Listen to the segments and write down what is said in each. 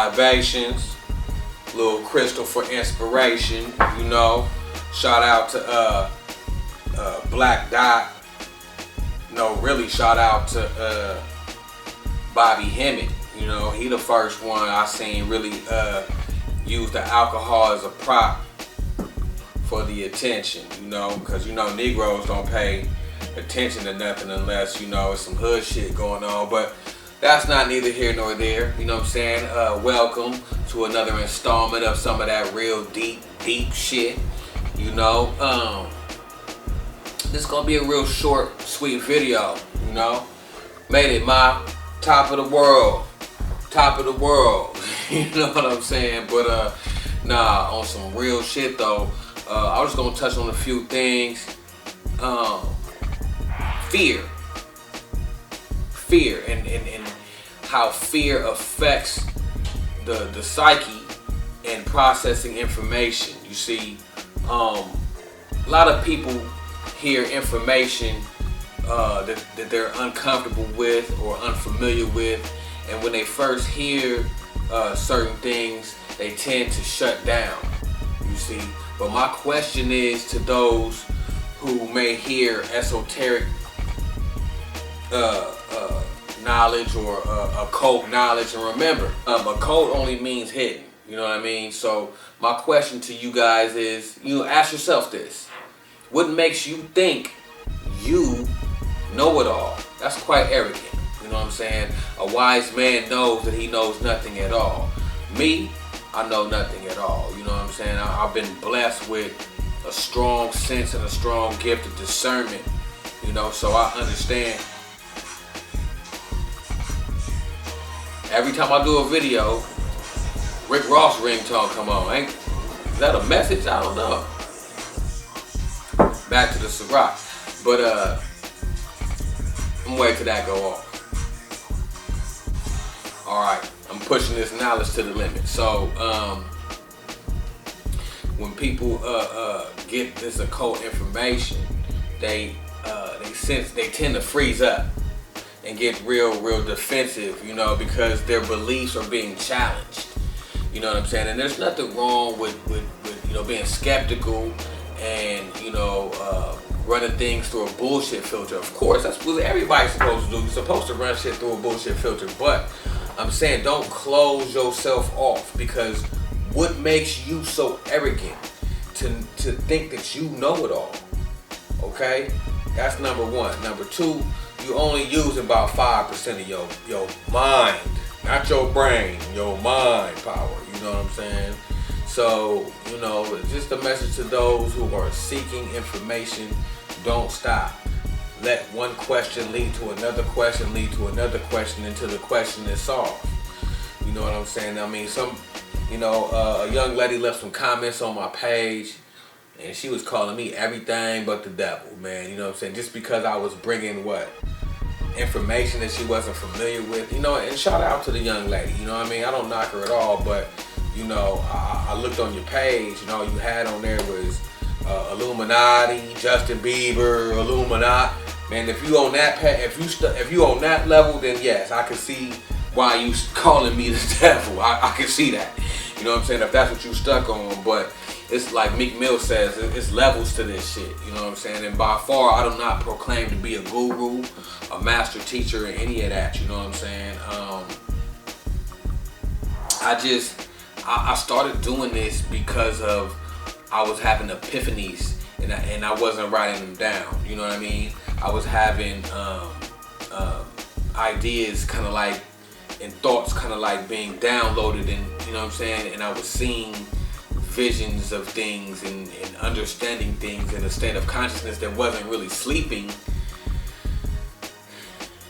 libations, little crystal for inspiration, you know. Shout out to Black Dot. No, really shout out to Bobby Hemmett. You know, he the first one I seen really use the alcohol as a prop for the attention, you know, because you know Negroes don't pay attention to nothing unless, you know, it's some hood shit going on. But that's not neither here nor there, you know what I'm saying? Welcome to another installment of some of that real deep shit, you know. This is gonna be a real short, sweet video, you know. Made it my top of the world, you know what I'm saying? But nah, on some real shit though, I was gonna touch on a few things. Fear and how fear affects the psyche and processing information. You see, a lot of people hear information that they're uncomfortable with or unfamiliar with, and when they first hear certain things, they tend to shut down, you see. But my question is to those who may hear esoteric knowledge or occult knowledge, and remember, occult only means hidden, you know what I mean? So my question to you guys is, you know, ask yourself this: what makes you think you know it all? That's quite arrogant, you know what I'm saying? A wise man knows that he knows nothing at all. Me, I know nothing at all, you know what I'm saying? I've been blessed with a strong sense and a strong gift of discernment, you know, so I understand. Every time I do a video, Rick Ross ringtone come on. Is that a message? I don't know. Back to the Ciroc. But I'm waiting till that go off. Alright, I'm pushing this knowledge to the limit. So when people get this occult information, they tend to freeze up and get real defensive, you know, because their beliefs are being challenged. You know what I'm saying? And there's nothing wrong with you know, being skeptical and, you know, running things through a bullshit filter. Of course, that's what everybody's supposed to do. You're supposed to run shit through a bullshit filter. But I'm saying, don't close yourself off, because what makes you so arrogant to think that you know it all? Okay? That's number one. Number two, you only use about 5% of your mind, not your brain, your mind power, you know what I'm saying? So, you know, just a message to those who are seeking information: don't stop. Let one question lead to another question, lead to another question, until the question is solved. You know what I'm saying? I mean, a young lady left some comments on my page, and she was calling me everything but the devil, man. You know what I'm saying? Just because I was bringing information that she wasn't familiar with, you know. And shout out to the young lady, you know what I mean? I don't knock her at all, but, you know, I looked on your page, you know, you had on there was Illuminati, Justin Bieber, Illuminati. Man, if you on that if you on that level, then yes, I can see why you calling me the devil. I can see that. You know what I'm saying? If that's what you stuck on. But it's like Meek Mill says, it's levels to this shit. You know what I'm saying? And by far, I do not proclaim to be a guru, a master teacher, or any of that. You know what I'm saying? I started doing this because of I was having epiphanies, and I wasn't writing them down. You know what I mean? I was having ideas kind of like, and thoughts kind of like being downloaded, and you know what I'm saying? And I was seeing visions of things and understanding things in a state of consciousness that wasn't really sleeping.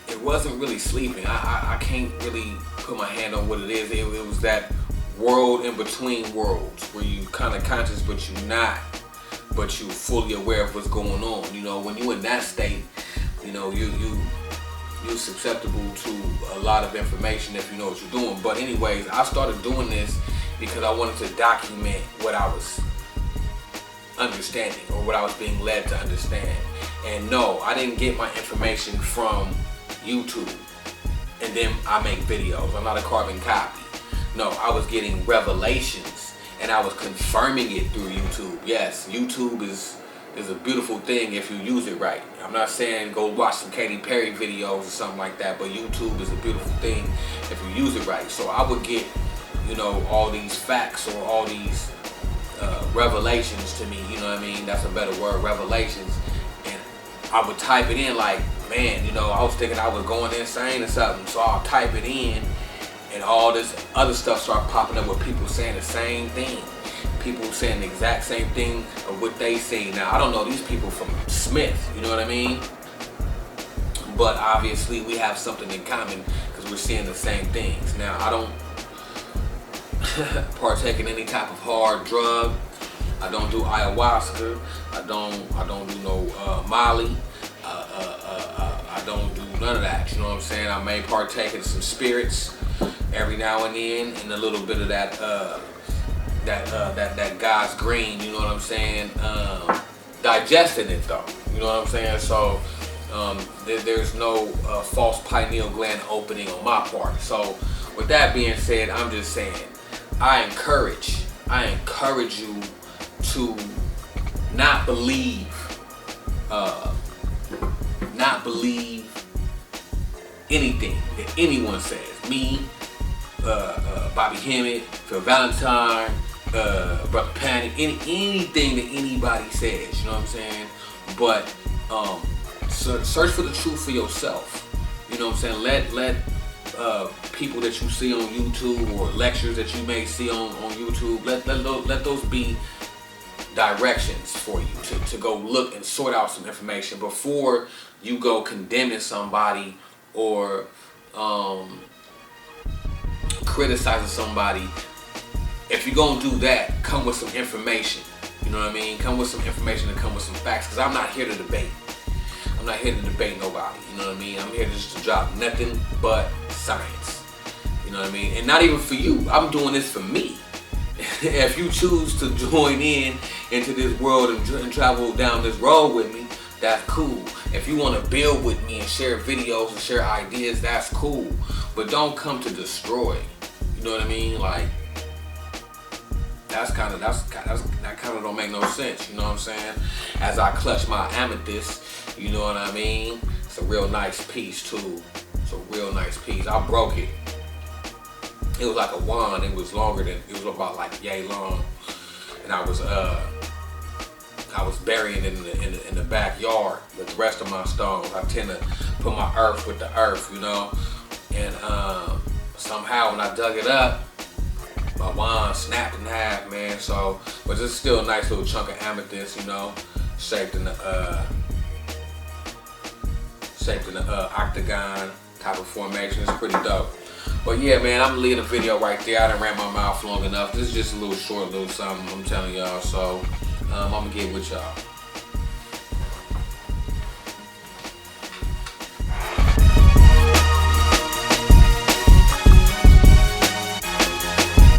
It wasn't really sleeping. I can't really put my hand on what it is. It was that world in between worlds where you kind of conscious but you're not, but you're fully aware of what's going on. You know, when you're in that state, you know, you're susceptible to a lot of information if you know what you're doing. But anyways, I started doing this because I wanted to document what I was understanding, or what I was being led to understand. And no, I didn't get my information from YouTube and then I make videos. I'm not a carbon copy. No, I was getting revelations, and I was confirming it through YouTube. Yes, YouTube is a beautiful thing if you use it right. I'm not saying go watch some Katy Perry videos or something like that, but YouTube is a beautiful thing if you use it right. So I would get, you know, all these facts or all these revelations to me, you know what I mean? That's a better word, revelations. And I would type it in like, man, you know, I was thinking I was going insane or something. So I'll type it in, and all this other stuff start popping up with people saying the same thing. People saying the exact same thing of what they say. Now, I don't know these people from Smith, you know what I mean? But obviously we have something in common because we're seeing the same things. Now, I don't partake in any type of hard drug. I don't do ayahuasca. I don't do no Molly. I don't do none of that. You know what I'm saying? I may partake in some spirits every now and then, and a little bit of that God's green. You know what I'm saying? Digesting it though. You know what I'm saying? So there's no false pineal gland opening on my part. So with that being said, I'm just saying, I encourage you to not believe anything that anyone says. Me, Bobby Hemmett, Phil Valentine, Brother Panic, anything that anybody says, you know what I'm saying? But search for the truth for yourself. You know what I'm saying? Let people that you see on YouTube or lectures that you may see on YouTube, let those be directions for you to go look and sort out some information before you go condemning somebody or criticizing somebody. If you're gonna do that, come with some information. You know what I mean? Come with some information and come with some facts, because I'm not here to debate. I'm not here to debate nobody. You know what I mean? I'm here just to drop nothing but science. You know what I mean? And not even for you. I'm doing this for me. If you choose to join into this world and travel down this road with me, that's cool. If you want to build with me and share videos and share ideas, that's cool. But don't come to destroy. You know what I mean? Like, that kind of don't make no sense. You know what I'm saying? As I clutch my amethyst, you know what I mean? It's a real nice piece too. It's a real nice piece. I broke it. It was like a wand. It was about like yay long, and I was burying it in the backyard with the rest of my stones. I tend to put my earth with the earth, you know, and somehow when I dug it up, my wand snapped in half, man. So, but it's still a nice little chunk of amethyst, you know, shaped in the octagon type of formation. It's pretty dope. But yeah, man, I'm gonna leave the video right there. I done ran my mouth long enough. This is just a little short, little something I'm telling y'all. So I'm gonna get with y'all.